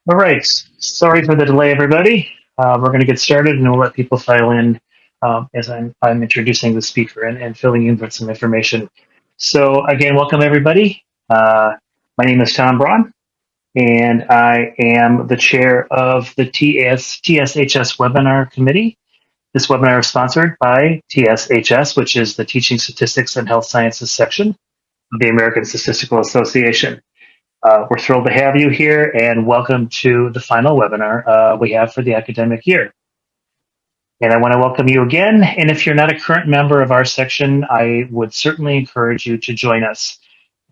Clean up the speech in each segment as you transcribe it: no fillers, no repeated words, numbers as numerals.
All right. Sorry for the delay, everybody. We're going to get started, and we'll let people file in as I'm introducing the speaker and filling in with some information. So again, welcome everybody. My name is Tom Braun, and I am the chair of the TSHS webinar committee. This webinar is sponsored by TSHS, which is the Teaching Statistics and Health Sciences section of the American Statistical Association. We're thrilled to have you here, and welcome to the final webinar we have for the academic year. And I want to welcome you again. And if you're not a current member of our section, I would certainly encourage you to join us.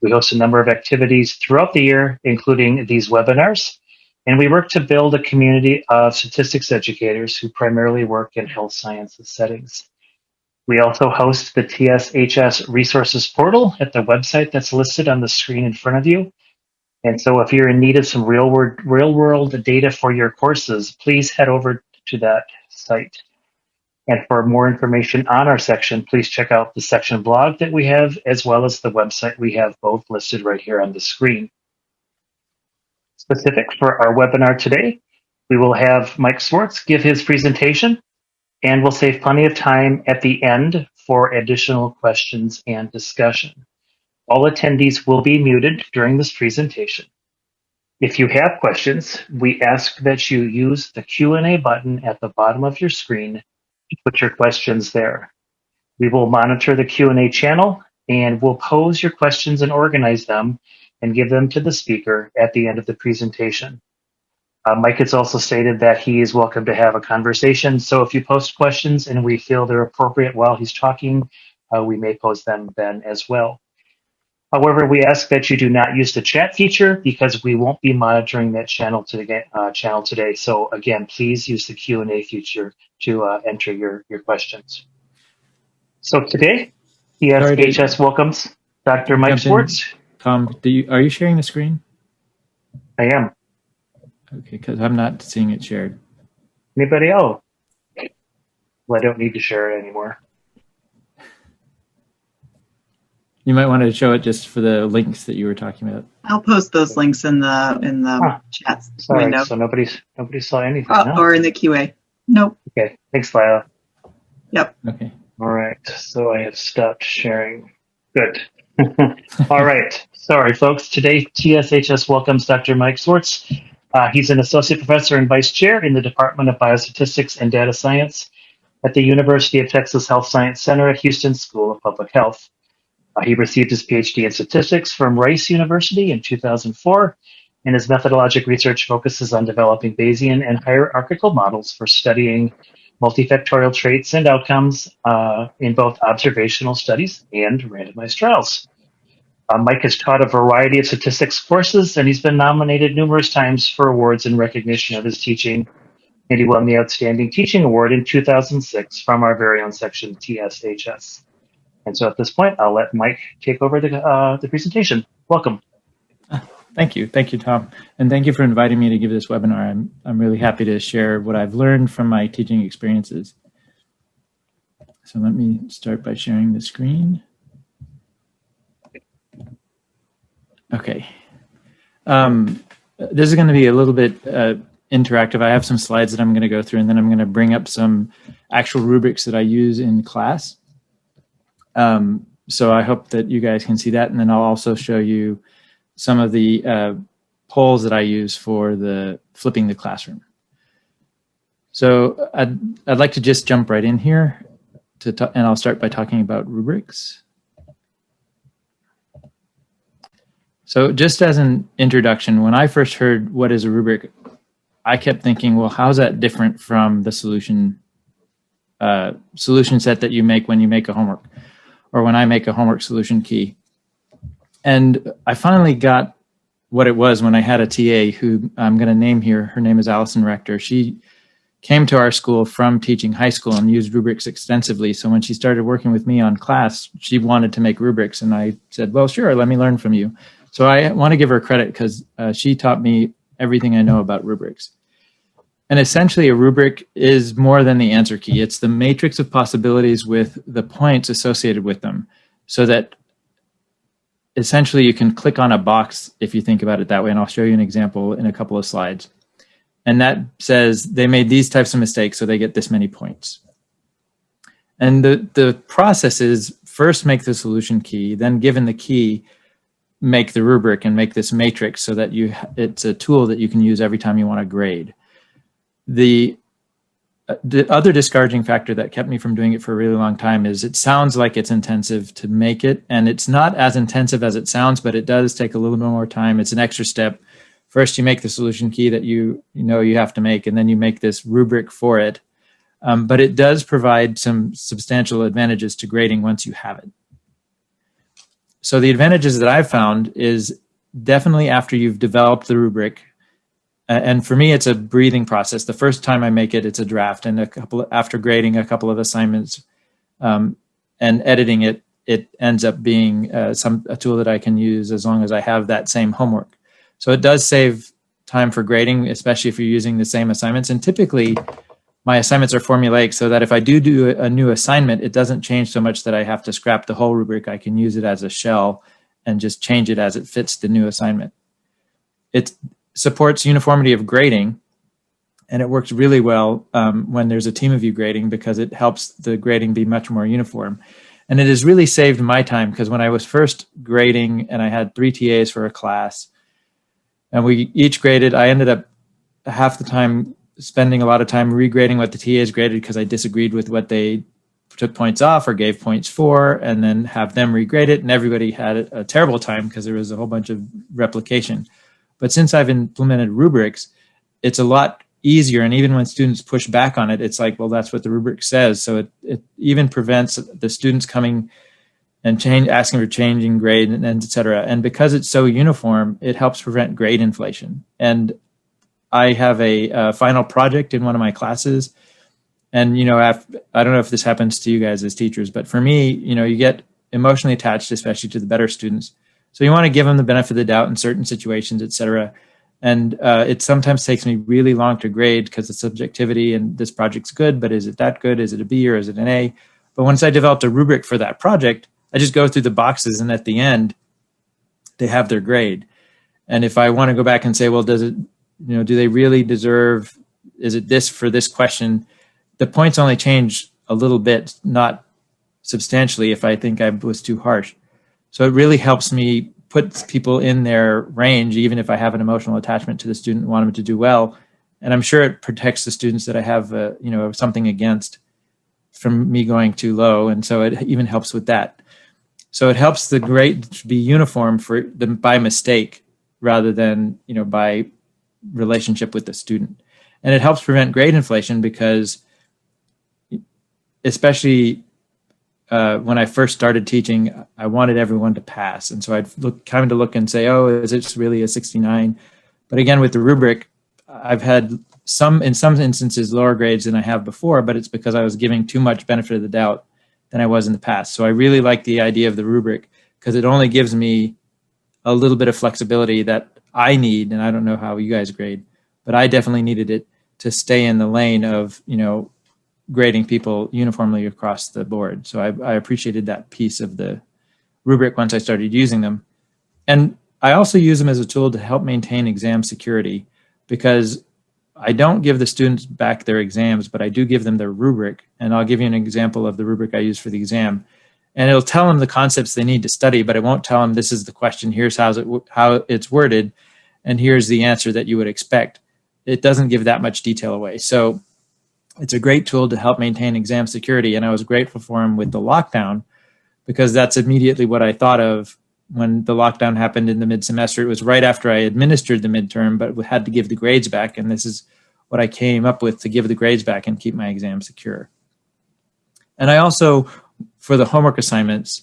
We host a number of activities throughout the year, including these webinars. And we work to build a community of statistics educators who primarily work in health sciences settings. We also host the TSHS resources portal at the website that's listed on the screen in front of you. And so if you're in need of some real world data for your courses, please head over to that site. And for more information on our section, please check out the section blog that we have, as well as the website we have both listed right here on the screen. Specific for our webinar today, we will have Mike Swartz give his presentation, and we'll save plenty of time at the end for additional questions and discussion. All attendees will be muted during this presentation. If you have questions, we ask that you use the Q&A button at the bottom of your screen to put your questions there. We will monitor the Q&A channel, and we'll pose your questions and organize them and give them to the speaker at the end of the presentation. Mike has also stated that he is welcome to have a conversation, so if you post questions and we feel they're appropriate while he's talking, we may pose them then as well. However, we ask that you do not use the chat feature because we won't be monitoring that channel today. So again, please use the Q&A feature to enter your questions. So today, TSHS welcomes Dr. Mike Swartz. Tom, are you sharing the screen? I am. Okay, because I'm not seeing it shared. Anybody else? Well, I don't need to share it anymore. You might want to show it just for the links that you were talking about. I'll post those links in the chat window. So nobody saw anything. No? Or in the QA. Nope. Okay. Thanks, Lila. Yep. Okay. All right. So I have stopped sharing. Good. All right. Sorry, folks. Today, TSHS welcomes Dr. Mike Swartz. He's an associate professor and vice chair in the Department of Biostatistics and Data Science at the University of Texas Health Science Center at Houston School of Public Health. He received his PhD in statistics from Rice University in 2004, and his methodologic research focuses on developing Bayesian and hierarchical models for studying multifactorial traits and outcomes in both observational studies and randomized trials. Mike has taught a variety of statistics courses, and he's been nominated numerous times for awards in recognition of his teaching, and he won the Outstanding Teaching Award in 2006 from our very own section, TSHS. And so at this point, I'll let Mike take over the presentation. Welcome. Thank you, Tom, and thank you for inviting me to give this webinar. I'm really happy to share what I've learned from my teaching experiences. So let me start by sharing the screen. Okay. This is going to be a little bit interactive. I have some slides that I'm going to go through, and then I'm going to bring up some actual rubrics that I use in class. So I hope that you guys can see that, and then I'll also show you some of the polls that I use for the flipping the classroom. So I'd like to just jump right in here and I'll start by talking about rubrics. So just as an introduction, when I first heard what is a rubric, I kept thinking, well, how's that different from the solution set that you make when you make a homework, or when I make a homework solution key? And I finally got what it was when I had a TA who I'm going to name here. Her name is Allison Rector. She came to our school from teaching high school and used rubrics extensively. So when she started working with me on class, she wanted to make rubrics. And I said, well, sure, let me learn from you. So I want to give her credit because she taught me everything I know about rubrics. And essentially, a rubric is more than the answer key. It's the matrix of possibilities with the points associated with them, so that essentially you can click on a box if you think about it that way. And I'll show you an example in a couple of slides. And that says they made these types of mistakes, so they get this many points. And the process is first make the solution key, then given the key, make the rubric and make this matrix so that it's a tool that you can use every time you want to grade. The other discouraging factor that kept me from doing it for a really long time is it sounds like it's intensive to make it, and it's not as intensive as it sounds, but it does take a little bit more time. It's an extra step. First, you make the solution key that you know you have to make, and then you make this rubric for it. But it does provide some substantial advantages to grading once you have it. So the advantages that I've found is definitely after you've developed the rubric, and for me, it's a breathing process. The first time I make it, it's a draft, and after grading a couple of assignments and editing it, it ends up being a tool that I can use as long as I have that same homework. So it does save time for grading, especially if you're using the same assignments. And typically, my assignments are formulaic, so that if I do a new assignment, it doesn't change so much that I have to scrap the whole rubric. I can use it as a shell and just change it as it fits the new assignment. It supports uniformity of grading, and it works really well when there's a team of you grading because it helps the grading be much more uniform. And it has really saved my time because when I was first grading and I had 3 TAs for a class and we each graded, I ended up half the time spending a lot of time regrading what the TAs graded because I disagreed with what they took points off or gave points for, and then have them regrade it. And everybody had a terrible time because there was a whole bunch of replication. But since I've implemented rubrics, it's a lot easier. And even when students push back on it, it's like, well, that's what the rubric says. So it even prevents the students coming and asking for changing grade and et cetera. And because it's so uniform, it helps prevent grade inflation. And I have a final project in one of my classes. And, I don't know if this happens to you guys as teachers, but for me, you get emotionally attached, especially to the better students. So you want to give them the benefit of the doubt in certain situations, et cetera. And it sometimes takes me really long to grade because of subjectivity and this project's good, but is it that good? Is it a B or is it an A? But once I developed a rubric for that project, I just go through the boxes and at the end, they have their grade. And if I want to go back and say, well, does it, do they really deserve, is it this for this question? The points only change a little bit, not substantially if I think I was too harsh. So it really helps me put people in their range, even if I have an emotional attachment to the student and want them to do well. And I'm sure it protects the students that I have, something against from me going too low. And so it even helps with that. So it helps the grade to be uniform for them by mistake rather than, by relationship with the student. And it helps prevent grade inflation because especially when I first started teaching, I wanted everyone to pass. And so I'd look and say, oh, is it really a 69? But again, with the rubric, I've had in some instances, lower grades than I have before, but it's because I was giving too much benefit of the doubt than I was in the past. So I really like the idea of the rubric because it only gives me a little bit of flexibility that I need. And I don't know how you guys grade, but I definitely needed it to stay in the lane of, grading people uniformly across the board. So I appreciated that piece of the rubric once I started using them. And I also use them as a tool to help maintain exam security because I don't give the students back their exams, but I do give them their rubric. And I'll give you an example of the rubric I use for the exam. And it'll tell them the concepts they need to study, but it won't tell them this is the question, here's how it's worded, and here's the answer that you would expect. It doesn't give that much detail away. So it's a great tool to help maintain exam security. And I was grateful for him with the lockdown because that's immediately what I thought of when the lockdown happened in the mid-semester. It was right after I administered the midterm, but had to give the grades back. And this is what I came up with to give the grades back and keep my exam secure. And I also, for the homework assignments,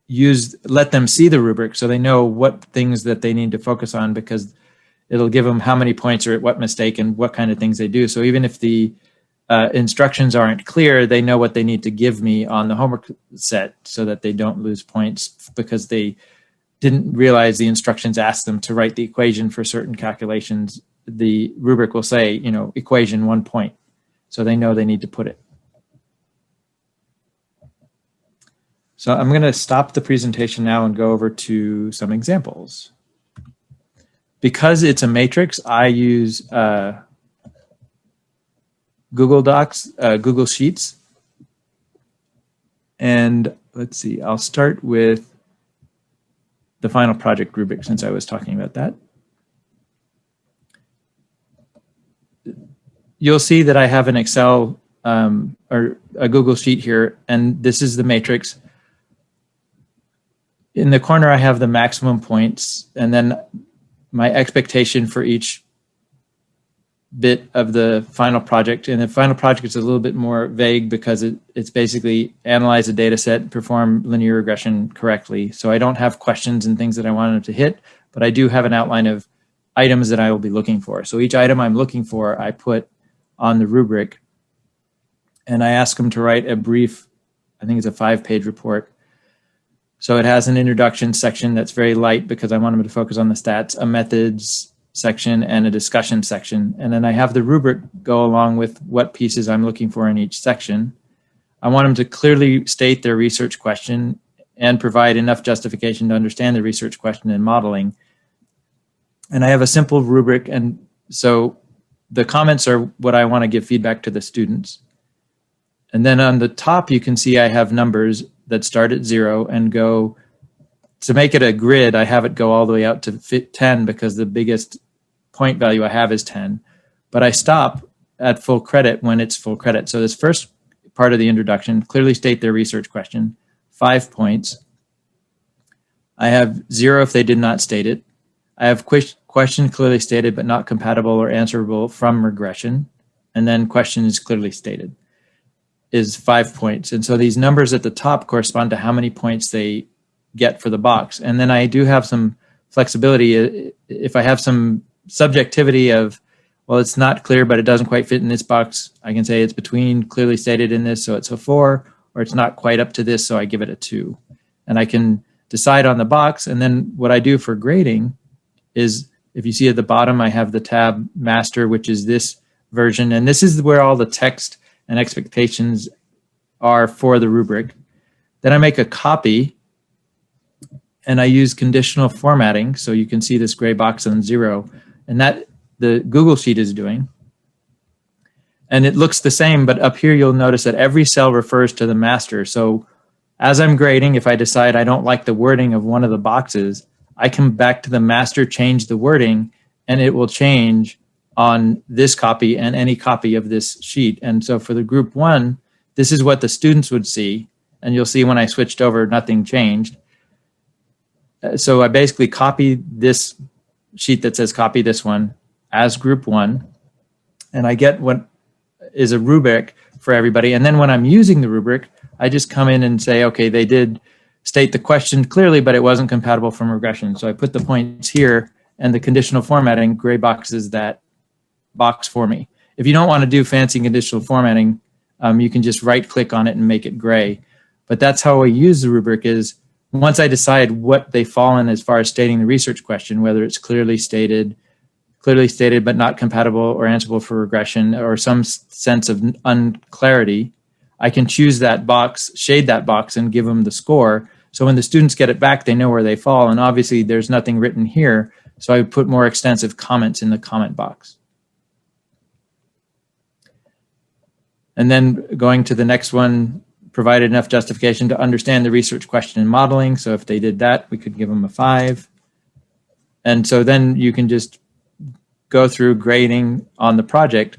let them see the rubric so they know what things that they need to focus on because it'll give them how many points are at what mistake and what kind of things they do. So even if the instructions aren't clear, they know what they need to give me on the homework set so that they don't lose points because they didn't realize the instructions asked them to write the equation for certain calculations. The rubric will say, equation 1 point. So they know they need to put it. So I'm going to stop the presentation now and go over to some examples. because it's a matrix, I use Google Docs, Google Sheets. And let's see, I'll start with the final project rubric since I was talking about that. You'll see that I have an Excel or a Google Sheet here, and this is the matrix. In the corner, I have the maximum points, and then my expectation for each bit of the final project. And the final project is a little bit more vague because it's basically analyze a data set, perform linear regression correctly. So I don't have questions and things that I wanted to hit, but I do have an outline of items that I will be looking for. So each item I'm looking for, I put on the rubric, and I ask them to write a brief, I think it's a 5-page report. So it has an introduction section that's very light because I want them to focus on the stats, a methods section, and a discussion section. And then I have the rubric go along with what pieces I'm looking for in each section. I want them to clearly state their research question and provide enough justification to understand the research question and modeling. And I have a simple rubric, and so the comments are what I want to give feedback to the students. And then on the top, you can see I have numbers that start at 0 and go, to make it a grid, I have it go all the way out to 10 because the biggest point value I have is 10. But I stop at full credit when it's full credit. So this first part of the introduction, clearly state their research question, 5 points. I have 0 if they did not state it. I have question clearly stated but not compatible or answerable from regression. And then question is clearly stated is 5 points. And so these numbers at the top correspond to how many points they get for the box. And then I do have some flexibility. If I have some subjectivity of, well, it's not clear, but it doesn't quite fit in this box, I can say it's between clearly stated in this, so it's a 4, or it's not quite up to this, so I give it a 2. And I can decide on the box. And then what I do for grading is, if you see at the bottom, I have the tab master, which is this version. And this is where all the text and expectations are for the rubric. Then I make a copy, and I use conditional formatting. So you can see this gray box on 0, and that the Google Sheet is doing. And it looks the same, but up here you'll notice that every cell refers to the master. So as I'm grading, if I decide I don't like the wording of one of the boxes, I come back to the master, change the wording, and it will change on this copy and any copy of this sheet. And so for the group 1, this is what the students would see. And you'll see when I switched over, nothing changed. So I basically copy this sheet that says copy this one as group 1. And I get what is a rubric for everybody. And then when I'm using the rubric, I just come in and say, okay, they did state the question clearly, but it wasn't compatible from regression. So I put the points here, and the conditional formatting gray boxes that box for me. If you don't want to do fancy conditional formatting, you can just right click on it and make it gray. But that's how I use the rubric, is once I decide what they fall in as far as stating the research question, whether it's clearly stated but not compatible or answerable for regression, or some sense of unclarity, I can choose that box, shade that box, and give them the score. So when the students get it back, they know where they fall. And obviously there's nothing written here, so I put more extensive comments in the comment box. And then going to the next one, provided enough justification to understand the research question and modeling. So if they did that, we could give them a 5. And so then you can just go through grading on the project,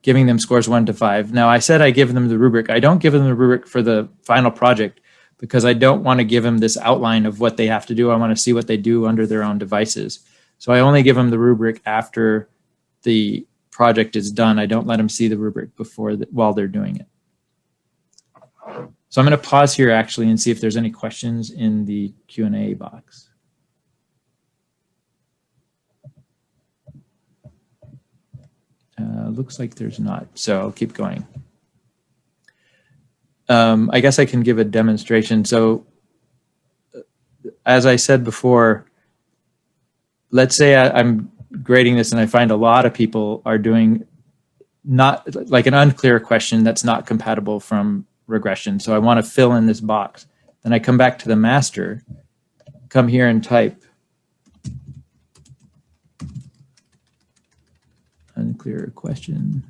giving them scores 1 to 5. Now, I said I give them the rubric. I don't give them the rubric for the final project because I don't want to give them this outline of what they have to do. I want to see what they do under their own devices. So I only give them the rubric after the project is done. I don't let them see the rubric while they're doing it. So I'm going to pause here actually and see if there's any questions in the Q&A box. Looks like there's not, so I'll keep going. I guess I can give a demonstration. So as I said before, let's say I'm grading this and I find a lot of people are doing not like an unclear question that's not compatible from regression. So I want to fill in this box. Then I come back to the master, come here and type unclear question.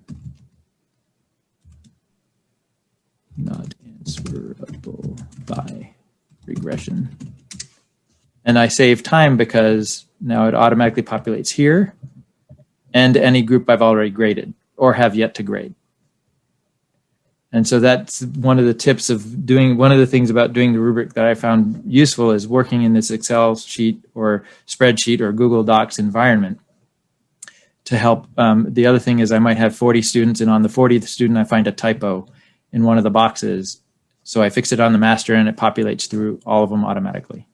Not answerable by regression. And I save time because now it automatically populates here and any group I've already graded or have yet to grade. And so that's one of the tips of doing, one of the things about doing the rubric that I found useful is working in this Excel sheet or spreadsheet or Google Docs environment to help. The other thing is I might have 40 students, and on the 40th student, I find a typo in one of the boxes. So I fix it on the master and it populates through all of them automatically.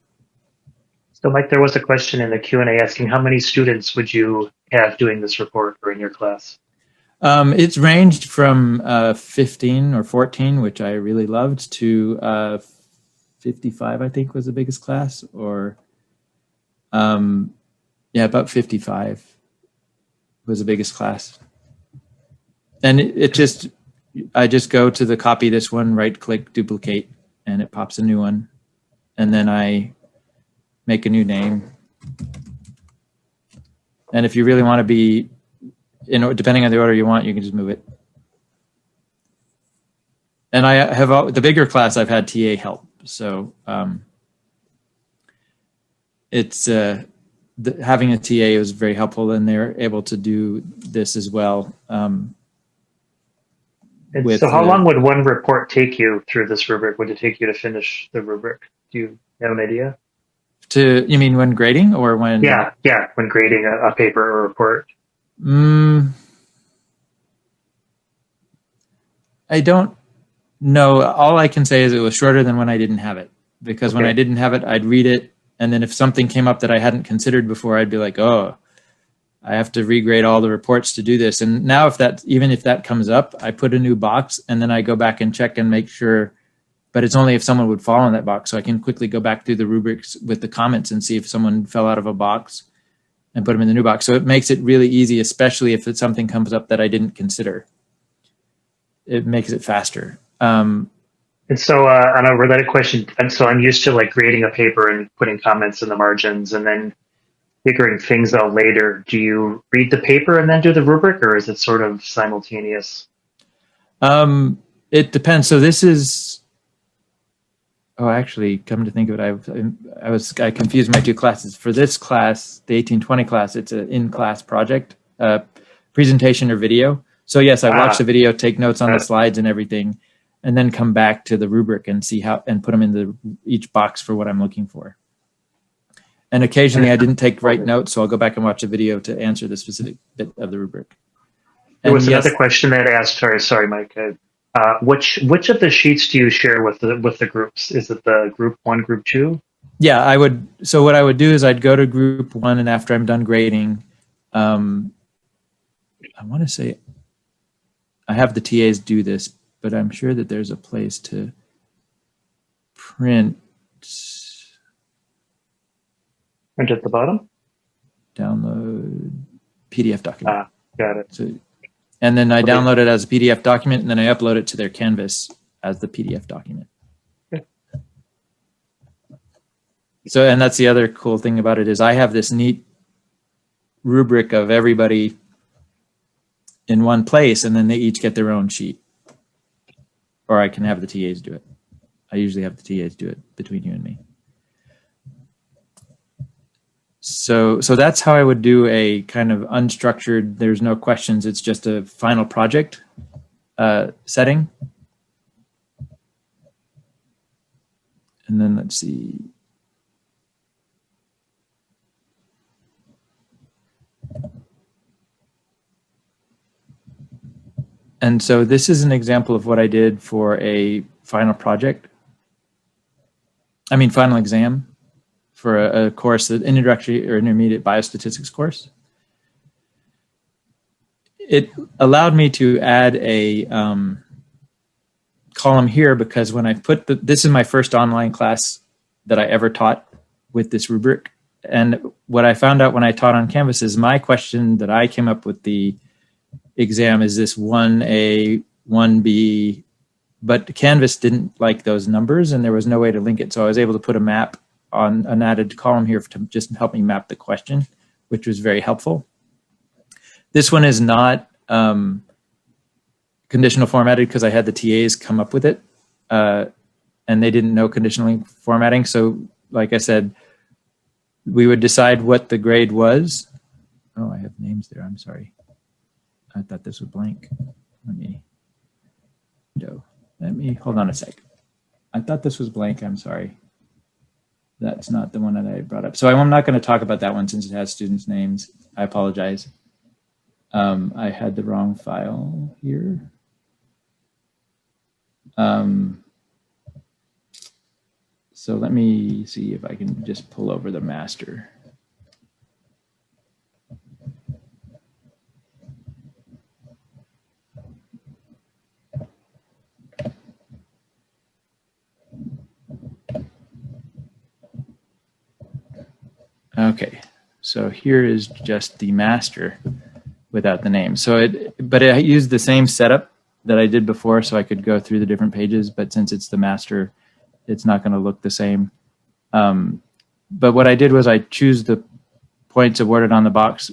So Mike, there was a question in the Q&A asking how many students would you have doing this report or in your class? It's ranged from 15 or 14, which I really loved, to 55, I think was the biggest class, or yeah, about 55 was the biggest class. And I just go to the copy this one, right click, duplicate, and it pops a new one. And then I make a new name. And if you really want to be, depending on the order you want, you can just move it. And I have the bigger class, I've had TA help. So having a TA was very helpful, and they're able to do this as well. So how long would one report take you through this rubric? Would it take you to finish the rubric? Do you have an idea? You mean when grading or when? Yeah, when grading a paper or a report. I don't know. All I can say is it was shorter than when I didn't have it, because when I didn't have it, I'd read it, and then if something came up that I hadn't considered before, I'd be like, oh, I have to regrade all the reports to do this. And now even if that comes up, I put a new box and then I go back and check and make sure, but it's only if someone would fall in that box. So I can quickly go back through the rubrics with the comments and see if someone fell out of a box and put them in the new box. So it makes it really easy, especially if something comes up that I didn't consider. It makes it faster. And so on a related question, I'm used to like grading a paper and putting comments in the margins and then figuring things out later. Do you read the paper and then do the rubric, or is it sort of simultaneous? It depends. So this is, actually, come to think of it, I confused my two classes. For this class, the 1820 class, it's an in-class project, presentation or video. So yes, I watch the video, take notes on the slides and everything, and then come back to the rubric and see and put them in each box for what I'm looking for. And occasionally I didn't take right notes, so I'll go back and watch a video to answer the specific bit of the rubric. There was another question that asked, sorry, Mike, which of the sheets do you share with the groups? Is it the group 1, group 2? Yeah, I would. So what I would do is I'd go to group 1, and after I'm done grading, I want to say I have the TAs do this, but I'm sure that there's a place to print. Print at the bottom? Download PDF document. Got it. So, and then I download it as a PDF document, and then I upload it to their Canvas as the PDF document. Okay. So, and that's the other cool thing about it is I have this neat rubric of everybody in one place, and then they each get their own sheet. Or I can have the TAs do it. I usually have the TAs do it between you and me. So that's how I would do a kind of unstructured, there's no questions, it's just a final project setting. And then let's see. And so this is an example of what I did for a final project. Final exam for a course, an introductory or intermediate biostatistics course. It allowed me to add a column here because when I put this is my first online class that I ever taught with this rubric. And what I found out when I taught on Canvas is my question that I came up with the exam is this 1A, 1B, but Canvas didn't like those numbers and there was no way to link it. So I was able to put a map on an added column here to just help me map the question, which was very helpful. This one is not conditional formatted because I had the TAs come up with it, and they didn't know conditional formatting. So like I said, we would decide what the grade was. Oh, I have names there. I'm sorry. I thought this was blank. Let me hold on a sec. I thought this was blank. I'm sorry. That's not the one that I brought up. So I'm not going to talk about that one since it has students' names. I apologize. I had the wrong file here. So let me see if I can just pull over the master. Okay, so here is just the master without the name. So but I used the same setup that I did before, so I could go through the different pages, but since it's the master, it's not going to look the same. But what I did was I choose the points awarded on the box,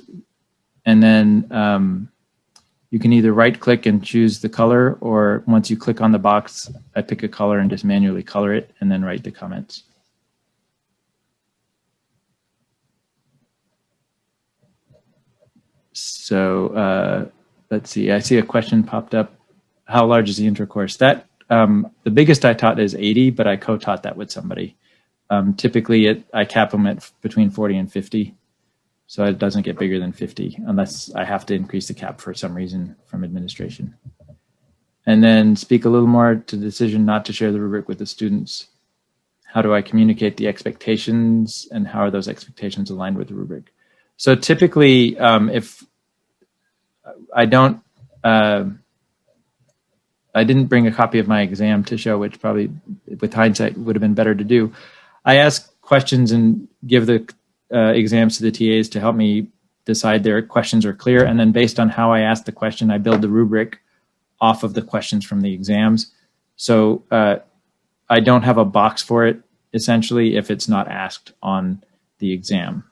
and then you can either right click and choose the color, or once you click on the box, I pick a color and just manually color it and then write the comments. So let's see, I see a question popped up. How large is the intro course? That the biggest I taught is 80, but I co-taught that with somebody. Typically I cap them at between 40 and 50. So it doesn't get bigger than 50 unless I have to increase the cap for some reason from administration. And then speak a little more to the decision not to share the rubric with the students. How do I communicate the expectations, and how are those expectations aligned with the rubric? So typically, if I don't, I didn't bring a copy of my exam to show, which probably with hindsight would have been better to do. I ask questions and give the exams to the TAs to help me decide their questions are clear. And then based on how I ask the question, I build the rubric off of the questions from the exams. So I don't have a box for it, essentially, if it's not asked on the exam.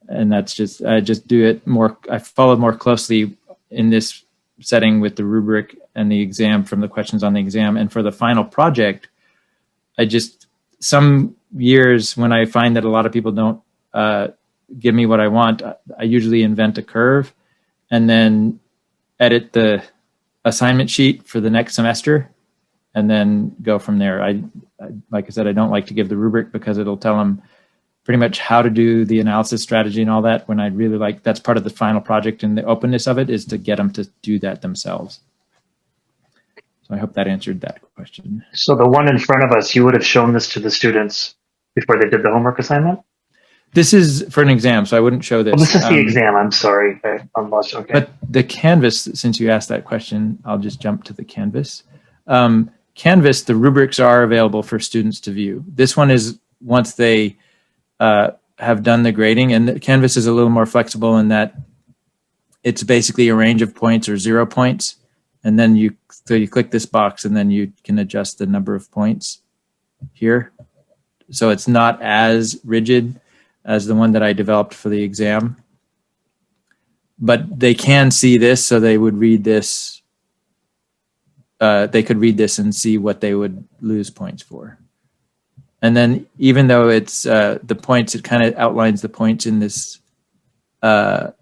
And that's just, I just do it more, I follow more closely in this setting with the rubric and the exam from the questions on the exam. And for the final project, some years when I find that a lot of people don't give me what I want, I usually invent a curve and then edit the assignment sheet for the next semester and then go from there. I like I said, I don't like to give the rubric because it'll tell them pretty much how to do the analysis strategy and all that, when I really like, that's part of the final project, and the openness of it is to get them to do that themselves. So I hope that answered that question. So the one in front of us, you would have shown this to the students before they did the homework assignment? This is for an exam, so I wouldn't show this. Oh, this is the exam. I'm sorry. I'm lost. Okay. But the Canvas, since you asked that question, I'll just jump to the Canvas. Canvas, the rubrics are available for students to view. This one is once they have done the grading, and the Canvas is a little more flexible in that it's basically a range of points or 0 points. And then you click this box and then you can adjust the number of points here. So it's not as rigid as the one that I developed for the exam, but they can see this, so they would read this. They could read this and see what they would lose points for. And then even though it's the points, it kind of outlines the points in this. So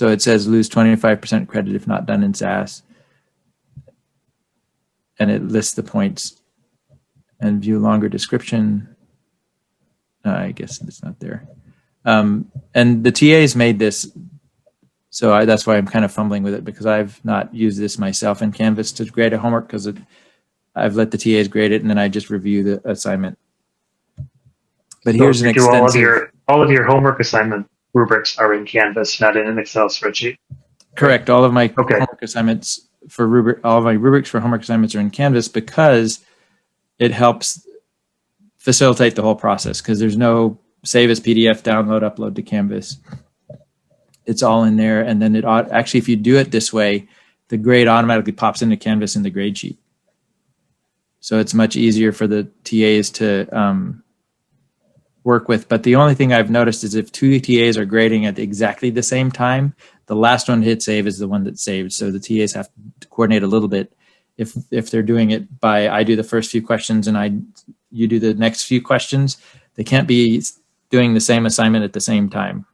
it says lose 25% credit if not done in SAS. And it lists the points and view longer description. I guess it's not there. And the TAs made this. So that's why I'm kind of fumbling with it, because I've not used this myself in Canvas to grade a homework, because I've let the TAs grade it and then I just review the assignment. But here's an extensive. All of your homework assignment rubrics are in Canvas, not in an Excel spreadsheet. Correct. All of my homework assignments for all of my rubrics for homework assignments are in Canvas, because it helps facilitate the whole process, because there's no save as PDF, download, upload to Canvas. It's all in there. And then actually, if you do it this way, the grade automatically pops into Canvas in the grade sheet. So it's much easier for the TAs to work with. But the only thing I've noticed is if two TAs are grading at exactly the same time, the last one to hit save is the one that's saved. So the TAs have to coordinate a little bit. If they're doing it by, I do the first few questions and you do the next few questions, they can't be doing the same assignment at the same time,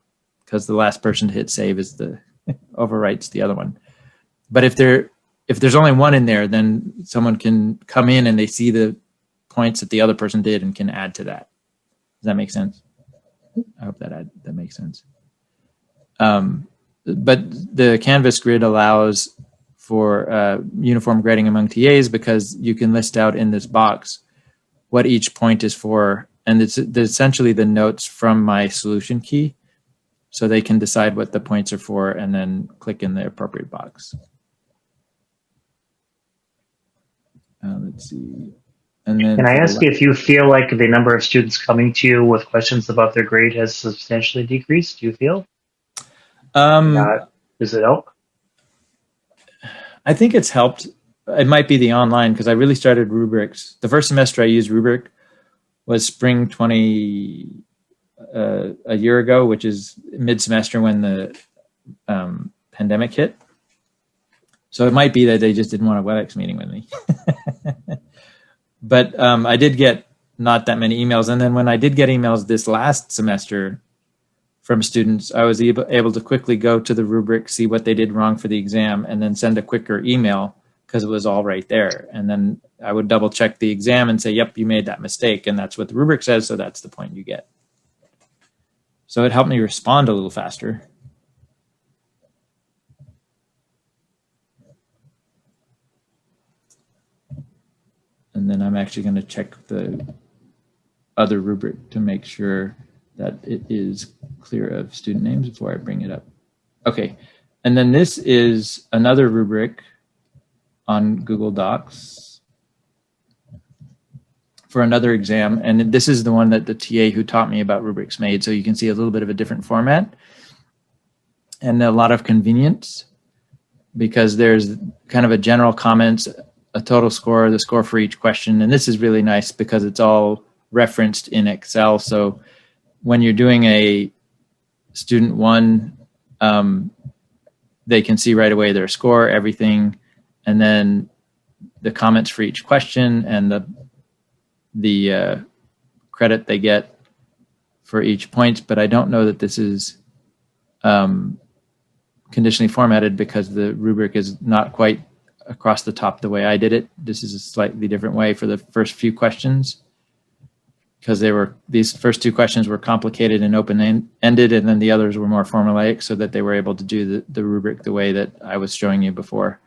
because the last person to hit save is overwrites the other one. But if there's only one in there, then someone can come in and they see the points that the other person did and can add to that. Does that make sense? I hope that makes sense. But the Canvas grid allows for uniform grading among TAs, because you can list out in this box what each point is for, and it's essentially the notes from my solution key, so they can decide what the points are for and then click in the appropriate box. Let's see. And then can I ask you if you feel like the number of students coming to you with questions about their grade has substantially decreased? Do you feel? Does it help? I think it's helped. It might be the online, because I really started rubrics. The first semester I used rubric was spring 20 a year ago, which is mid-semester when the pandemic hit. So it might be that they just didn't want a WebEx meeting with me. But I did get not that many emails. And then when I did get emails this last semester from students, I was able to quickly go to the rubric, see what they did wrong for the exam, and then send a quicker email because it was all right there. And then I would double check the exam and say, yep, you made that mistake. And that's what the rubric says. So that's the point you get. So it helped me respond a little faster. And then I'm actually going to check the other rubric to make sure that it is clear of student names before I bring it up. Okay, and then this is another rubric on Google Docs for another exam. And this is the one that the TA who taught me about rubrics made. So you can see a little bit of a different format and a lot of convenience, because there's kind of a general comments, a total score, the score for each question. And this is really nice because it's all referenced in Excel. So when you're doing a student one, they can see right away their score, everything, and then the comments for each question and the credit they get for each point. But I don't know that this is conditionally formatted, because the rubric is not quite across the top the way I did it. This is a slightly different way for the first few questions, because these first two questions were complicated and open-ended, and then the others were more formulaic, so that they were able to do the rubric the way that I was showing you before.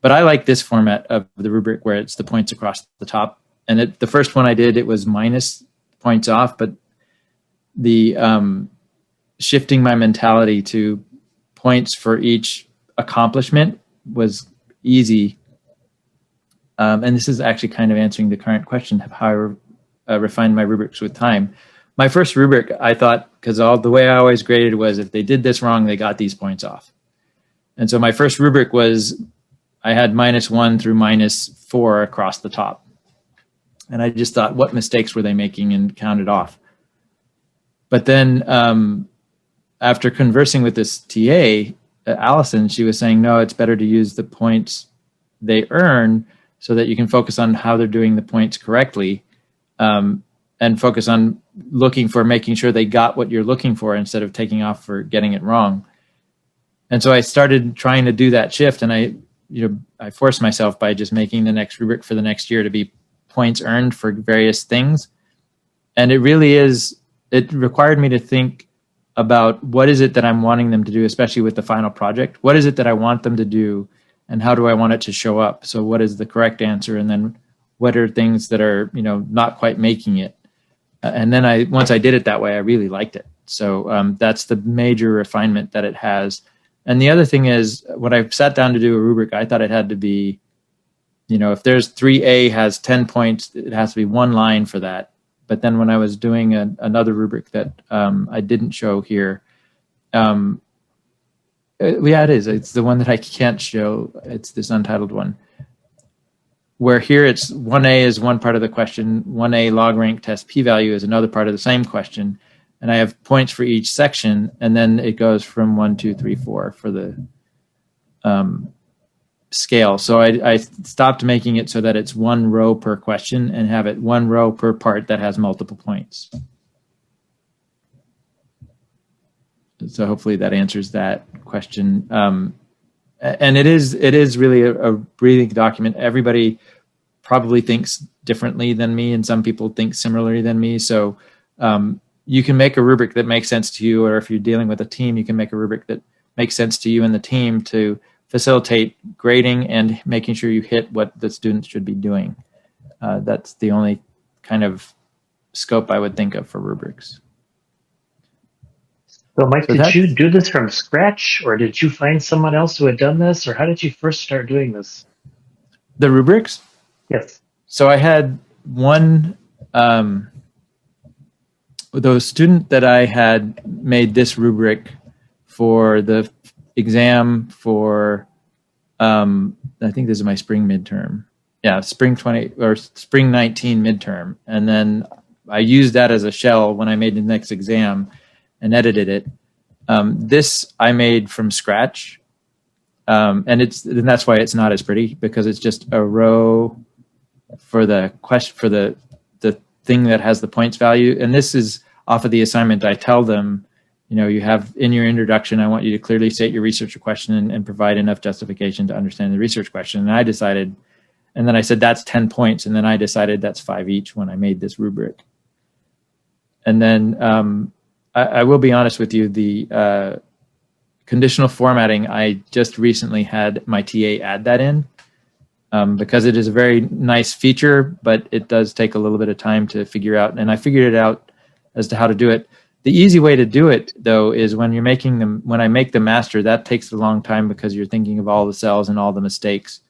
But I like this format of the rubric where it's the points across the top. And the first one I did, it was minus points off, but the shifting my mentality to points for each accomplishment was easy. And this is actually kind of answering the current question of how I refined my rubrics with time. My first rubric, I thought, because the way I always graded was if they did this wrong, they got these points off. And so my first rubric was, I had -1 through -4 across the top. And I just thought, what mistakes were they making, and counted off. But then after conversing with this TA, Allison, she was saying, no, it's better to use the points they earn so that you can focus on how they're doing the points correctly, and focus on making sure they got what you're looking for instead of taking off for getting it wrong. And so I started trying to do that shift, and I forced myself by just making the next rubric for the next year to be points earned for various things. And it required me to think about what is it that I'm wanting them to do, especially with the final project. What is it that I want them to do, and how do I want it to show up? So what is the correct answer? And then what are things that are, not quite making it? And then once I did it that way, I really liked it. So that's the major refinement that it has. And the other thing is, when I sat down to do a rubric, I thought it had to be, if there's 3A has 10 points, it has to be one line for that. But then when I was doing another rubric that I didn't show here, it is. It's the one that I can't show. It's this untitled one. where here it's 1A is one part of the question, 1A log rank test p-value is another part of the same question, and I have points for each section, and then it goes from 1, 2, 3, 4 for the scale. So I stopped making it so that it's one row per question and have it one row per part that has multiple points. So hopefully that answers that question. And it is really a breathing document. Everybody probably thinks differently than me, and some people think similarly than me. So you can make a rubric that makes sense to you, or if you're dealing with a team, you can make a rubric that makes sense to you and the team to facilitate grading and making sure you hit what the students should be doing. That's the only kind of scope I would think of for rubrics. So Mike, did you do this from scratch, or did you find someone else who had done this, or how did you first start doing this? The rubrics? Yes. So I had one, the student that I had made this rubric for the exam for, I think this is my spring midterm. Yeah, spring 20 or spring 19 midterm. And then I used that as a shell when I made the next exam and edited it. This I made from scratch. And that's why it's not as pretty, because it's just a row for the question, for the thing that has the points value. And this is off of the assignment. I tell them, you have in your introduction, I want you to clearly state your researcher question and provide enough justification to understand the research question. And I decided, and then I said, that's 10 points. And then I decided that's 5 each when I made this rubric. And then I will be honest with you, the conditional formatting, I just recently had my TA add that in because it is a very nice feature, but it does take a little bit of time to figure out. And I figured it out as to how to do it. The easy way to do it, though, is when you're making them, when I make the master, that takes a long time because you're thinking of all the cells and all the mistakes.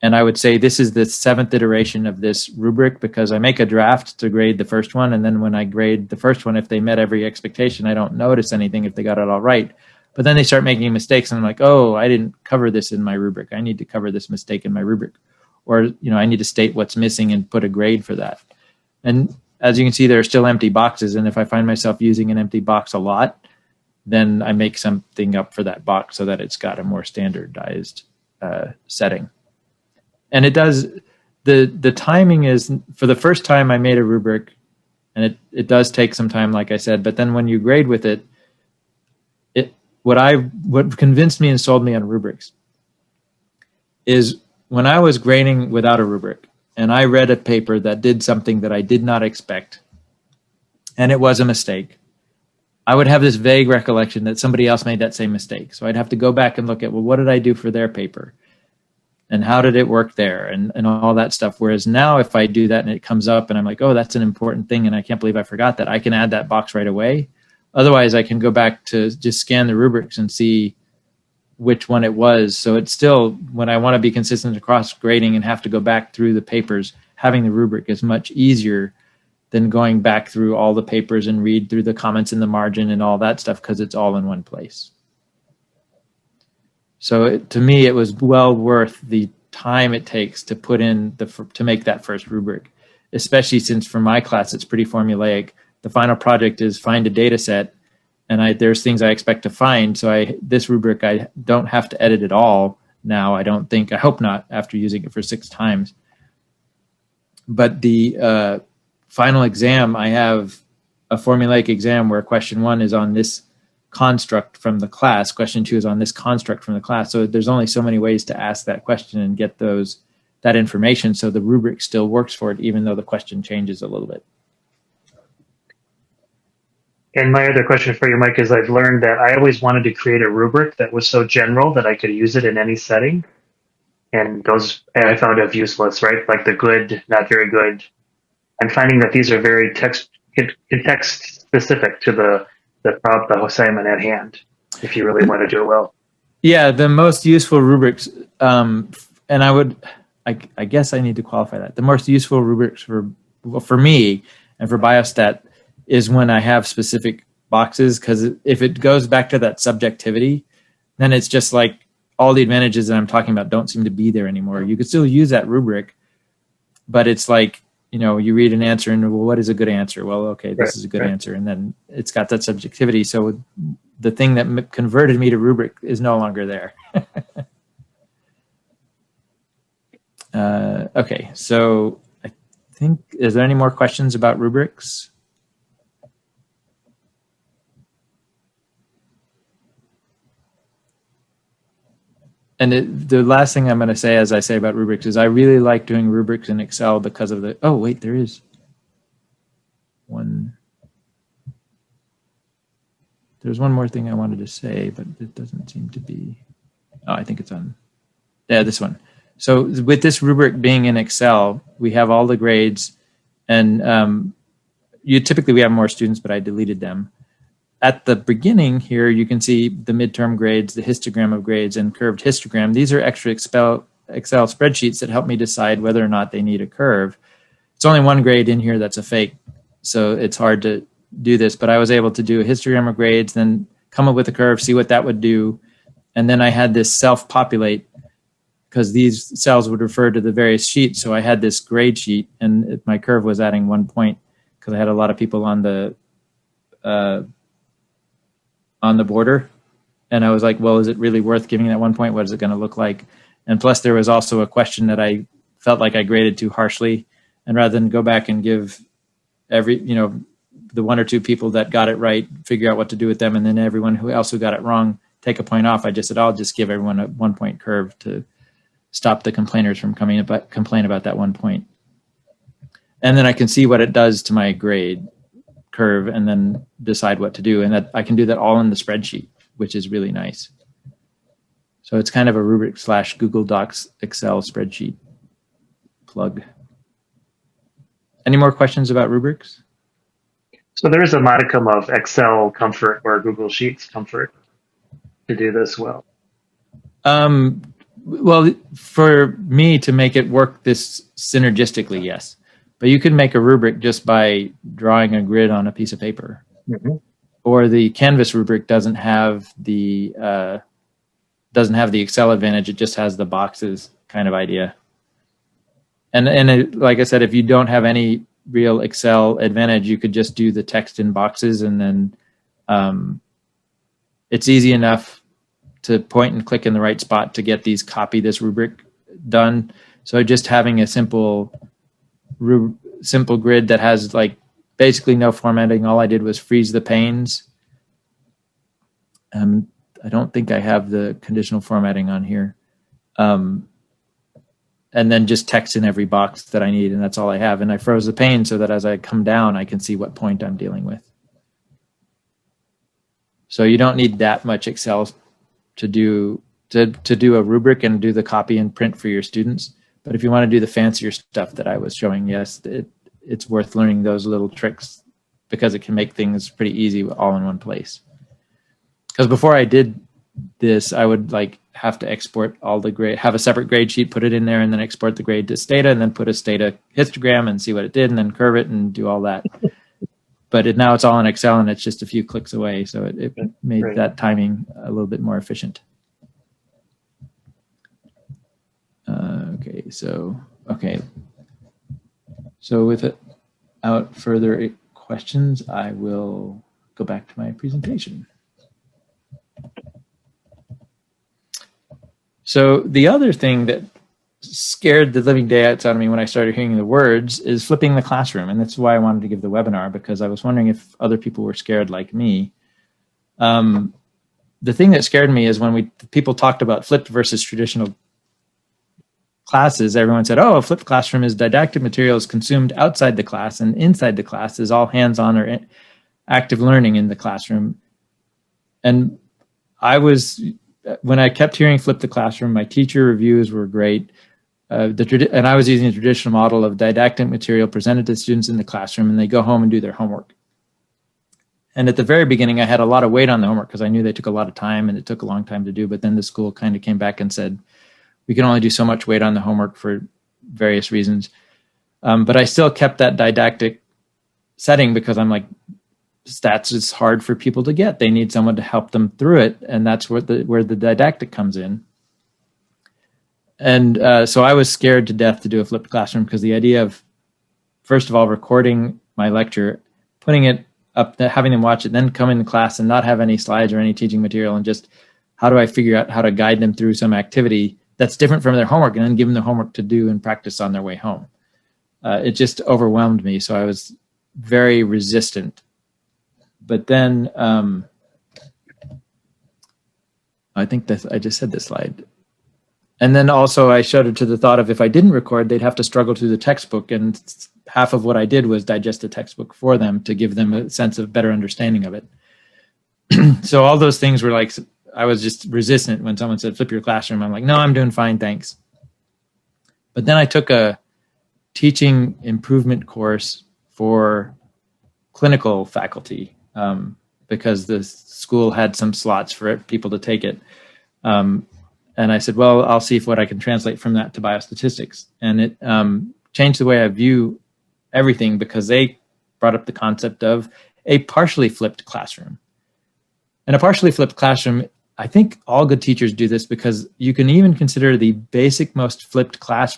And I would say this is the 7th iteration of this rubric, because I make a draft to grade the first one. And then when I grade the first one, if they met every expectation, I don't notice anything if they got it all right. But then they start making mistakes and I'm like, oh, I didn't cover this in my rubric. I need to cover this mistake in my rubric. Or, I need to state what's missing and put a grade for that. And as you can see, there are still empty boxes. And if I find myself using an empty box a lot, then I make something up for that box so that it's got a more standardized setting. And it does, the timing is, for the first time I made a rubric, and it does take some time, like I said, but then when you grade with it, what convinced me and sold me on rubrics is when I was grading without a rubric, and I read a paper that did something that I did not expect, and it was a mistake, I would have this vague recollection that somebody else made that same mistake. So I'd have to go back and look at, well, what did I do for their paper? And how did it work there? And all that stuff. Whereas now if I do that and it comes up and I'm like, oh, that's an important thing and I can't believe I forgot that, I can add that box right away. Otherwise, I can go back to just scan the rubrics and see which one it was. So it's still, when I want to be consistent across grading and have to go back through the papers, having the rubric is much easier than going back through all the papers and read through the comments in the margin and all that stuff, because it's all in one place. So to me, it was well worth the time it takes to put in to make that first rubric, especially since for my class, it's pretty formulaic. The final project is find a data set, and there's things I expect to find. So this rubric, I don't have to edit it all now. I don't think, I hope not, after using it for 6 times. But the final exam, I have a formulaic exam where question 1 is on this construct from the class. Question 2 is on this construct from the class. So there's only so many ways to ask that question and get that information. So the rubric still works for it, even though the question changes a little bit. And my other question for you, Mike, is I've learned that I always wanted to create a rubric that was so general that I could use it in any setting. And those I found of useless, right? Like the good, not very good. I'm finding that these are very text specific to the assignment at hand, if you really want to do it well. Yeah, the most useful rubrics, and I guess I need to qualify that. The most useful rubrics for me and for Biostat is when I have specific boxes, because if it goes back to that subjectivity, then it's just like all the advantages that I'm talking about don't seem to be there anymore. You could still use that rubric, but it's like, you read an answer and, well, what is a good answer? Well, okay, this is a good answer. And then it's got that subjectivity. So the thing that converted me to rubric is no longer there. Okay, so I think, is there any more questions about rubrics? And the last thing I'm going to say, as I say about rubrics, is I really like doing rubrics in Excel because of oh, wait, there is one. There's one more thing I wanted to say, but it doesn't seem to be. Oh, I think it's on. Yeah, this one. So with this rubric being in Excel, we have all the grades, and typically we have more students, but I deleted them. At the beginning here, you can see the midterm grades, the histogram of grades, and curved histogram. These are extra Excel spreadsheets that help me decide whether or not they need a curve. It's only one grade in here that's a fake, so it's hard to do this, but I was able to do a histogram of grades, then come up with a curve, see what that would do, and then I had this self-populate, because these cells would refer to the various sheets, so I had this grade sheet, and my curve was adding 1 point, because I had a lot of people on the border, and I was like, well, is it really worth giving that 1 point? What is it going to look like? And plus there was also a question that I felt like I graded too harshly, and rather than go back and give the 1 or 2 people that got it right, figure out what to do with them, and then everyone who got it wrong, take a point off, I just said, I'll just give everyone a 1 point curve to stop the complainers from coming complain about that 1 point. And then I can see what it does to my grade curve and then decide what to do. And that I can do that all in the spreadsheet, which is really nice. So it's kind of a rubric / Google Docs Excel spreadsheet plug. Any more questions about rubrics? So there is a modicum of Excel comfort or Google Sheets comfort to do this well. Well, for me to make it work this synergistically, yes. But you can make a rubric just by drawing a grid on a piece of paper. Mm-hmm. Or the Canvas rubric doesn't have the Excel advantage. It just has the boxes kind of idea. And like I said, if you don't have any real Excel advantage, you could just do the text in boxes, and then it's easy enough to point and click in the right spot to get copy this rubric done. So just having a simple grid that has basically no formatting. All I did was freeze the panes. I don't think I have the conditional formatting on here. And then just text in every box that I need, and that's all I have. And I froze the pane so that as I come down, I can see what point I'm dealing with. So you don't need that much Excel to do a rubric and do the copy and print for your students. But if you want to do the fancier stuff that I was showing, yes, it's worth learning those little tricks, because it can make things pretty easy all in one place. Because before I did this, I would have to export all the grade, have a separate grade sheet, put it in there, and then export the grade to Stata, and then put a Stata histogram and see what it did, and then curve it and do all that. But now it's all in Excel, and it's just a few clicks away. So it made that timing a little bit more efficient. So without further questions, I will go back to my presentation. So the other thing that scared the living daylights out of me when I started hearing the words is flipping the classroom. And that's why I wanted to give the webinar, because I was wondering if other people were scared like me. The thing that scared me is when people talked about flipped versus traditional classes, everyone said, oh, a flipped classroom is didactic materials consumed outside the class, and inside the class is all hands-on or active learning in the classroom. And when I kept hearing flip the classroom, my teacher reviews were great. And I was using a traditional model of didactic material presented to students in the classroom, and they go home and do their homework. And at the very beginning, I had a lot of weight on the homework because I knew they took a lot of time and it took a long time to do. But then the school kind of came back and said, we can only do so much weight on the homework for various reasons. But I still kept that didactic setting because I'm like, stats is hard for people to get. They need someone to help them through it. And that's where the didactic comes in. So I was scared to death to do a flipped classroom because the idea of, first of all, recording my lecture, putting it up, having them watch it, then come into class and not have any slides or any teaching material, and just how do I figure out how to guide them through some activity that's different from their homework and then give them the homework to do and practice on their way home. It just overwhelmed me. So I was very resistant. But then I think that I just said this slide. And then also I shuddered to the thought of if I didn't record, they'd have to struggle through the textbook. And half of what I did was digest the textbook for them to give them a sense of better understanding of it. So all those things were like, I was just resistant when someone said, flip your classroom. I'm like, no, I'm doing fine, thanks. But then I took a teaching improvement course for clinical faculty because the school had some slots for people to take it. And I said, well, I'll see what I can translate from that to biostatistics. And it changed the way I view everything because they brought up the concept of a partially flipped classroom. And a partially flipped classroom, I think all good teachers do this because you can even consider the basic most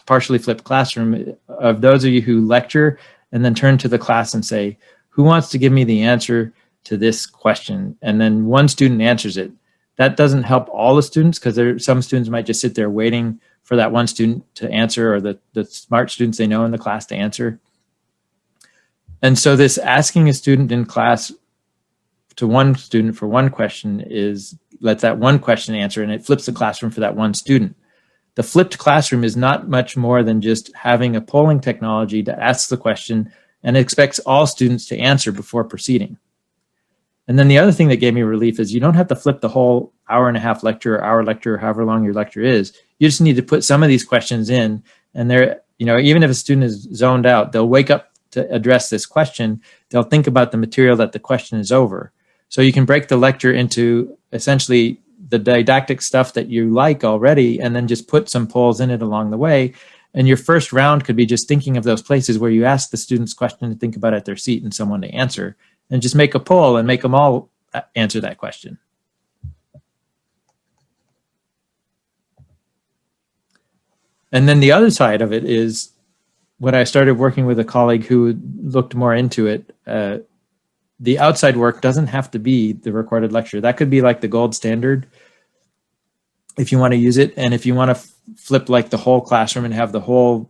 partially flipped classroom of those of you who lecture and then turn to the class and say, who wants to give me the answer to this question? And then one student answers it. That doesn't help all the students because some students might just sit there waiting for that one student to answer or the smart students they know in the class to answer. And so this asking a student in class to one student for one question lets that one question answer, and it flips the classroom for that one student. The flipped classroom is not much more than just having a polling technology that asks the question and expects all students to answer before proceeding. And then the other thing that gave me relief is you don't have to flip the whole hour-and-a-half lecture or hour lecture, or however long your lecture is. You just need to put some of these questions in, and even if a student is zoned out, they'll wake up to address this question. They'll think about the material that the question is over. So you can break the lecture into essentially the didactic stuff that you like already, and then just put some polls in it along the way. And your first round could be just thinking of those places where you ask the students question to think about at their seat and someone to answer, and just make a poll and make them all answer that question. And then the other side of it is when I started working with a colleague who looked more into it, the outside work doesn't have to be the recorded lecture. That could be like the gold standard if you want to use it. And if you want to flip like the whole classroom and have the whole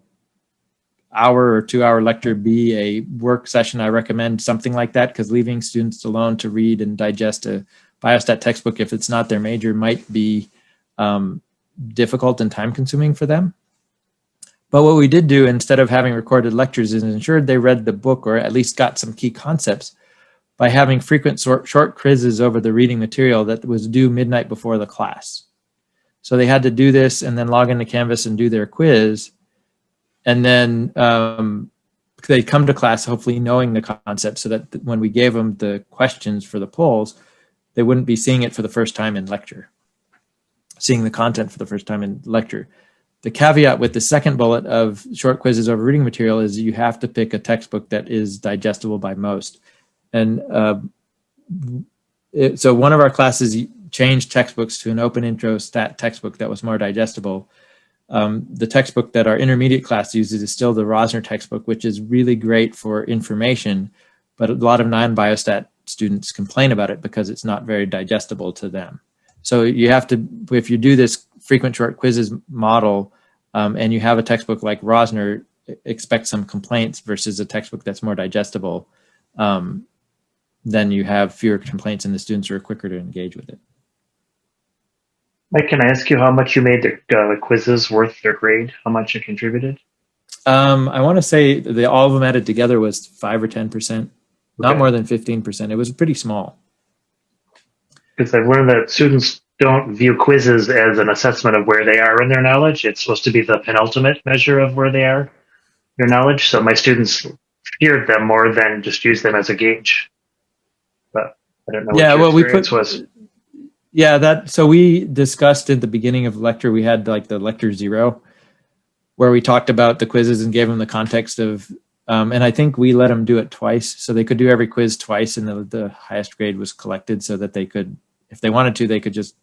hour or 2 hour lecture be a work session, I recommend something like that, because leaving students alone to read and digest a biostat textbook, if it's not their major, might be difficult and time consuming for them. But what we did do instead of having recorded lectures is ensured they read the book or at least got some key concepts by having frequent short quizzes over the reading material that was due midnight before the class. So they had to do this and then log into Canvas and do their quiz. And then they'd come to class hopefully knowing the concept so that when we gave them the questions for the polls, they wouldn't be seeing it for the first time in lecture, seeing the content for the first time in lecture. The caveat with the second bullet of short quizzes over reading material is you have to pick a textbook that is digestible by most. And so one of our classes changed textbooks to an open intro stat textbook that was more digestible. The textbook that our intermediate class uses is still the Rosner textbook, which is really great for information, but a lot of non-biostat students complain about it because it's not very digestible to them. So you have to, if you do this frequent short quizzes model and you have a textbook like Rosner, expect some complaints versus a textbook that's more digestible. Then you have fewer complaints and the students are quicker to engage with it. Mike, can I ask you how much you made the quizzes worth their grade? How much it contributed? I want to say all of them added together was 5 or 10%, not more than 15%. It was pretty small. Because I've learned that students don't view quizzes as an assessment of where they are in their knowledge. It's supposed to be the penultimate measure of where they are, your knowledge. So my students feared them more than just use them as a gauge. But I don't know what your experience was. Yeah, so we discussed at the beginning of the lecture, we had like the lecture 0, where we talked about the quizzes and gave them the context of, and I think we let them do it twice. So they could do every quiz twice and the highest grade was collected so that they could, if they wanted to, they could just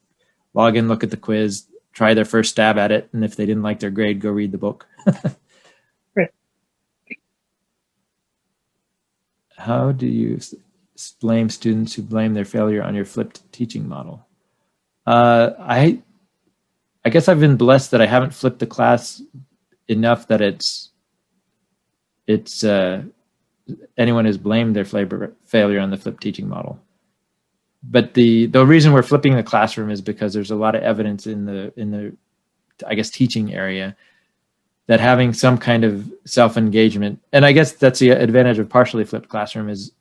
log in, look at the quiz, try their first stab at it. And if they didn't like their grade, go read the book. Great. How do you blame students who blame their failure on your flipped teaching model? I guess I've been blessed that I haven't flipped the class enough that anyone has blamed their failure on the flipped teaching model. But the reason we're flipping the classroom is because there's a lot of evidence in the I guess teaching area that having some kind of self-engagement, and I guess that's the advantage of partially flipped classroom, is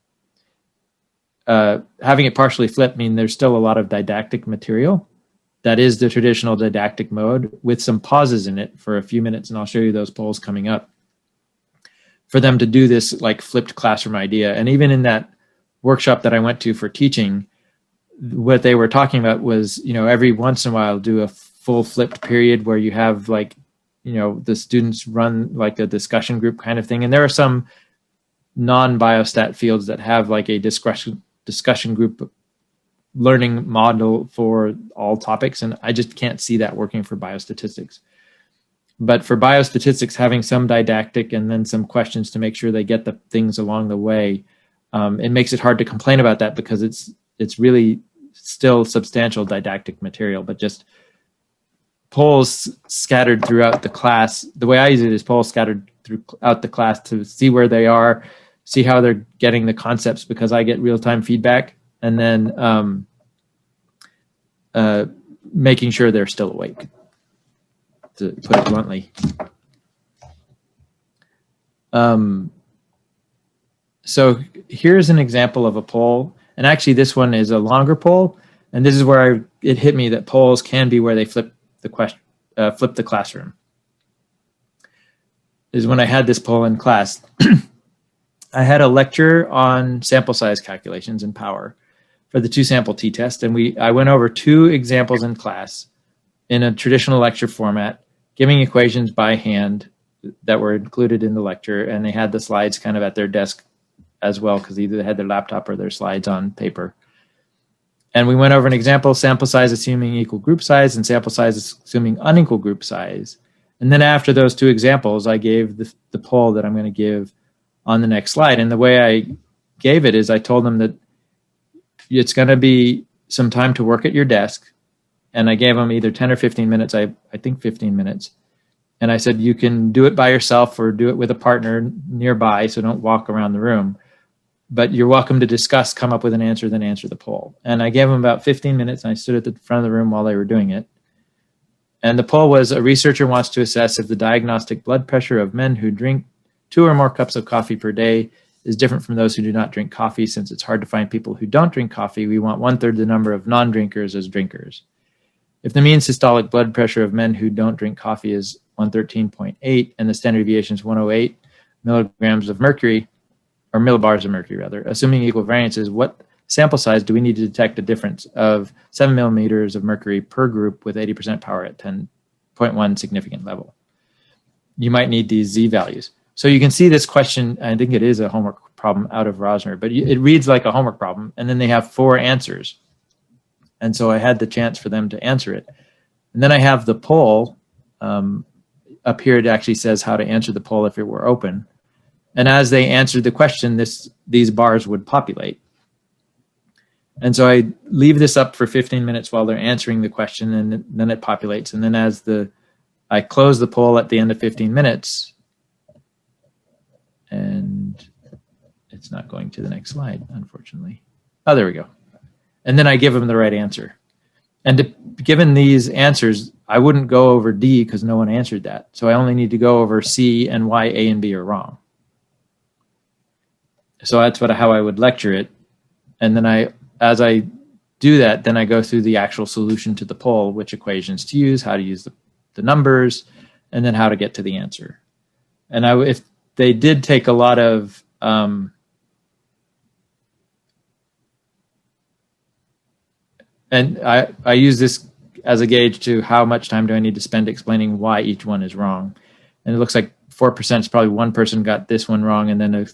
having it partially flipped mean there's still a lot of didactic material. That is the traditional didactic mode with some pauses in it for a few minutes, and I'll show you those polls coming up, for them to do this like flipped classroom idea. And even in that workshop that I went to for teaching, what they were talking about was, every once in a while do a full flipped period where you have like, the students run like a discussion group kind of thing. And there are some non-biostat fields that have like a discussion group learning model for all topics. And I just can't see that working for biostatistics. But for biostatistics, having some didactic and then some questions to make sure they get the things along the way, it makes it hard to complain about that, because it's really still substantial didactic material, but just polls scattered throughout the class. The way I use it is polls scattered throughout the class to see where they are, see how they're getting the concepts, because I get real-time feedback, and then making sure they're still awake, to put it bluntly. So here's an example of a poll. And actually, this one is a longer poll. And this is where it hit me that polls can be where they flip the classroom. Is when I had this poll in class. I had a lecture on sample size calculations in Power for the 2-sample t-test. And I went over 2 examples in class in a traditional lecture format, giving equations by hand that were included in the lecture. And they had the slides kind of at their desk as well, because either they had their laptop or their slides on paper. And we went over an example, sample size assuming equal group size and sample size assuming unequal group size. And then after those 2 examples, I gave the poll that I'm going to give on the next slide. And the way I gave it is I told them that it's going to be some time to work at your desk. And I gave them either 10 or 15 minutes, I think 15 minutes. And I said, you can do it by yourself or do it with a partner nearby, so don't walk around the room. But you're welcome to discuss, come up with an answer, then answer the poll. And I gave them about 15 minutes, and I stood at the front of the room while they were doing it. And the poll was, a researcher wants to assess if the diagnostic blood pressure of men who drink 2 or more cups of coffee per day is different from those who do not drink coffee. Since it's hard to find people who don't drink coffee, we want 1/3 the number of non-drinkers as drinkers. If the mean systolic blood pressure of men who don't drink coffee is 113.8 and the standard deviation is 108 milligrams of mercury, or millibars of mercury rather, assuming equal variances, what sample size do we need to detect a difference of 7 millimeters of mercury per group with 80% power at 10.1 significant level? You might need these Z values. So you can see this question, I think it is a homework problem out of Rosner, but it reads like a homework problem, and then they have 4 answers. And so I had the chance for them to answer it. And then I have the poll. Up here, it actually says how to answer the poll if it were open. And as they answered the question, these bars would populate. And so I leave this up for 15 minutes while they're answering the question, and then it populates. And then as I close the poll at the end of 15 minutes, and it's not going to the next slide, unfortunately. Oh, there we go. And then I give them the right answer. And given these answers, I wouldn't go over D because no one answered that. So I only need to go over C and why A and B are wrong. So that's how I would lecture it. And then as I do that, then I go through the actual solution to the poll, which equations to use, how to use the numbers, and then how to get to the answer. And if they did take a lot of and I use this as a gauge to how much time do I need to spend explaining why each one is wrong. And it looks like 4% is probably one person got this one wrong, and then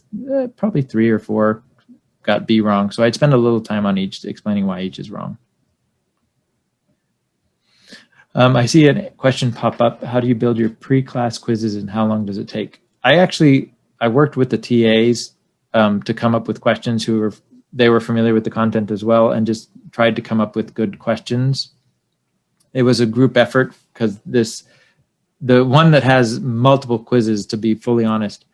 probably 3 or 4 got B wrong. So I'd spend a little time on each explaining why each is wrong. I see a question pop up. How do you build your pre-class quizzes and how long does it take? I worked with the TAs to come up with questions they were familiar with the content as well, and just tried to come up with good questions. It was a group effort because the one that has multiple quizzes, to be fully honest,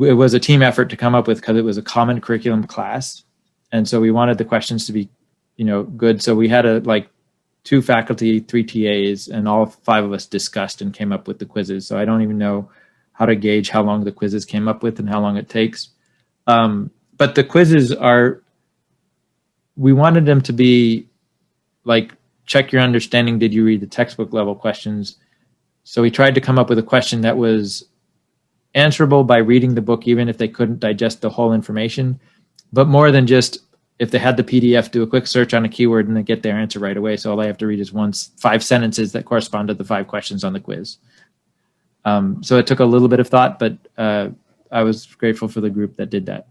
it was a team effort to come up with because it was a common curriculum class. And so we wanted the questions to be, good. So we had 2 faculty, 3 TAs, and all 5 of us discussed and came up with the quizzes. So I don't even know how to gauge how long the quizzes came up with and how long it takes. But the quizzes we wanted them to be check your understanding. Did you read the textbook level questions? So we tried to come up with a question that was answerable by reading the book, even if they couldn't digest the whole information, but more than just if they had the PDF, do a quick search on a keyword and then get their answer right away. So all I have to read is 5 sentences that correspond to the 5 questions on the quiz. So it took a little bit of thought, but I was grateful for the group that did that.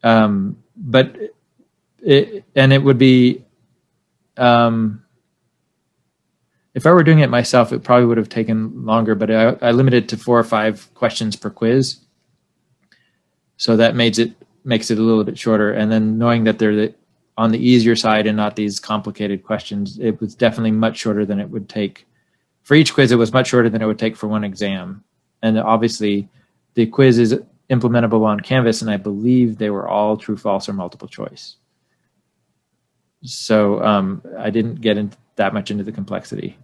But it would be, if I were doing it myself, it probably would have taken longer, but I limited it to 4 or 5 questions per quiz. So that makes it a little bit shorter. And then knowing that they're on the easier side and not these complicated questions, it was definitely much shorter than it would take. For each quiz, it was much shorter than it would take for one exam. And obviously, the quiz is implementable on Canvas, and I believe they were all true, false, or multiple choice. So I didn't get that much into the complexity.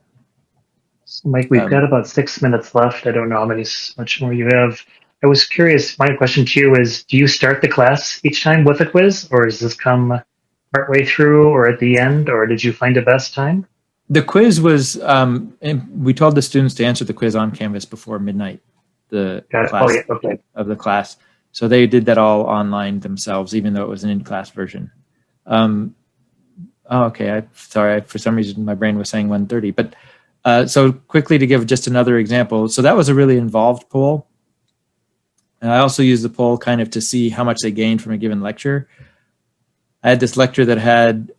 So Mike, we've got about 6 minutes left. I don't know much more you have. I was curious, my question to you is, do you start the class each time with a quiz, or does this come partway through or at the end, or did you find a best time? The quiz was, we told the students to answer the quiz on Canvas before midnight, of the class. So they did that all online themselves, even though it was an in-class version. Okay, sorry, for some reason my brain was saying 1:30. But so quickly to give just another example. So that was a really involved poll. And I also used the poll kind of to see how much they gained from a given lecture. I had this lecture that had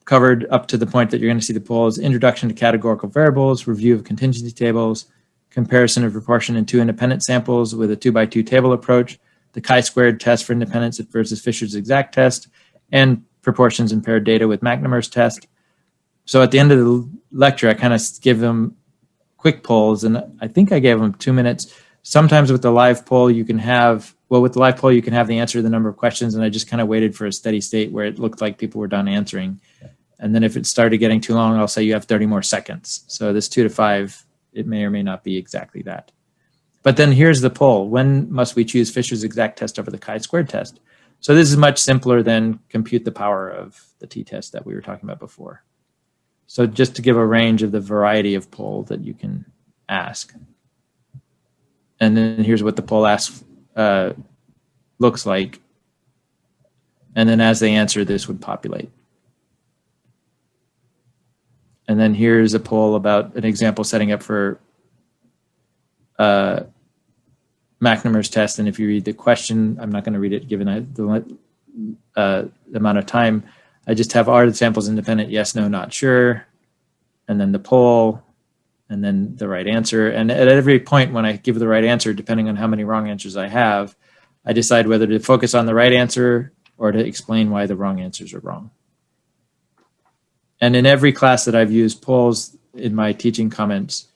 covered up to the point that you're going to see the polls: introduction to categorical variables, review of contingency tables, comparison of proportion in 2 independent samples with a 2x2 table approach, the chi-squared test for independence versus Fisher's exact test, and proportions in paired data with McNamara's test. So at the end of the lecture, I kind of give them quick polls, and I think I gave them 2 minutes. Sometimes with the live poll, you can have the answer to the number of questions, and I just kind of waited for a steady state where it looked like people were done answering. And then if it started getting too long, I'll say you have 30 more seconds. So this 2 to 5, it may or may not be exactly that. But then here's the poll. When must we choose Fisher's exact test over the chi-squared test? So this is much simpler than compute the power of the t-test that we were talking about before. So just to give a range of the variety of poll that you can ask. And then here's what the poll asks looks like. And then as they answer, this would populate. And then here's a poll about an example setting up for McNamara's test. And if you read the question, I'm not going to read it given the amount of time. I just have, are the samples independent? Yes, no, not sure. And then the poll, and then the right answer. And at every point when I give the right answer, depending on how many wrong answers I have, I decide whether to focus on the right answer or to explain why the wrong answers are wrong. And in every class that I've used polls in my teaching comments,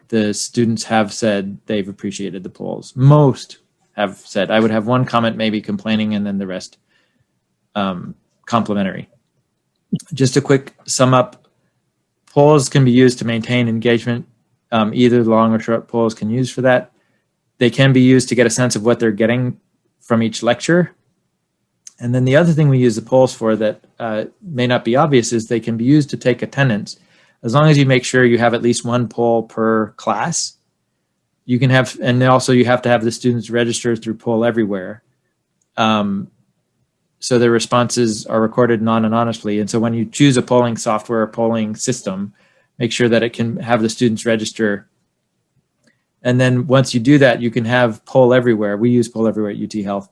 the students have said they've appreciated the polls. Most have said. I would have one comment maybe complaining, and then the rest complimentary. Just a quick sum up. Polls can be used to maintain engagement. Either long or short polls can use for that. They can be used to get a sense of what they're getting from each lecture. And then the other thing we use the polls for that may not be obvious is they can be used to take attendance. As long as you make sure you have at least one poll per class, you can have, and also you have to have the students register through Poll Everywhere. So their responses are recorded non-anonymously. And so when you choose a polling software or polling system, make sure that it can have the students register. And then once you do that, you can have Poll Everywhere. We use Poll Everywhere at UT Health.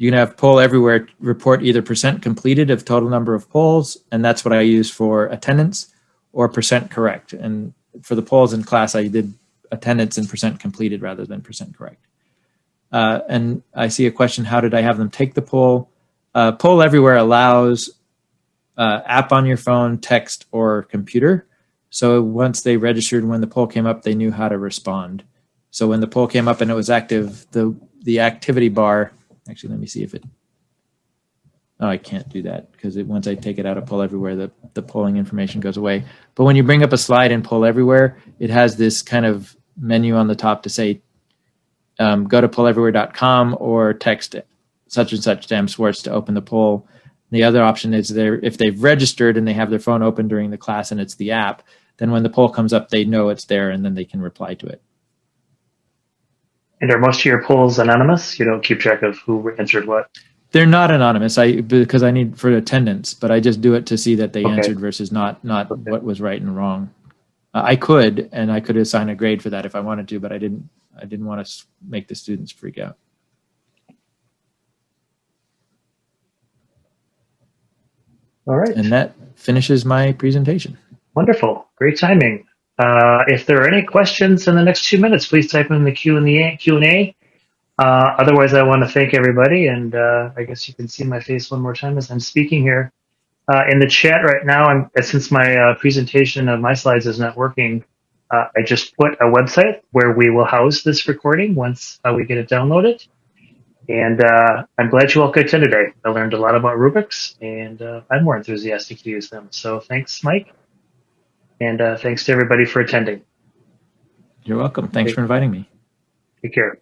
you can have poll everywhere report either percent completed of total number of polls, and that's what I use for attendance, or percent correct. And for the polls in class, I did attendance and percent completed rather than percent correct. And I see a question, how did I have them take the poll? Poll everywhere allows app on your phone, text, or computer. So once they registered, when the poll came up, they knew how to respond. So when the poll came up and it was active, the activity bar, actually, let me see if it, oh, I can't do that because once I take it out of poll everywhere, the polling information goes away. But when you bring up a slide in poll everywhere, it has this kind of menu on the top to say, go to polleverywhere.com or text such and such to M. Swartz to open the poll. The other option is if they've registered and they have their phone open during the class and it's the app, then when the poll comes up, they know it's there and then they can reply to it. And are most of your polls anonymous? You don't keep track of who answered what? They're not anonymous because I need for attendance, but I just do it to see that they Okay. answered versus not Okay. what was right and wrong. I could assign a grade for that if I wanted to, but I didn't want to make the students freak out. All right. And that finishes my presentation. Wonderful. Great timing. If there are any questions in the next 2 minutes, please type them in the Q&A. Otherwise, I want to thank everybody. And I guess you can see my face one more time as I'm speaking here. In the chat right now, since my presentation of my slides is not working, I just put a website where we will house this recording once we get it downloaded. And I'm glad you all could attend today. I learned a lot about rubrics, and I'm more enthusiastic to use them. So thanks, Mike. And thanks to everybody for attending. You're welcome. Thanks for inviting me. Take care.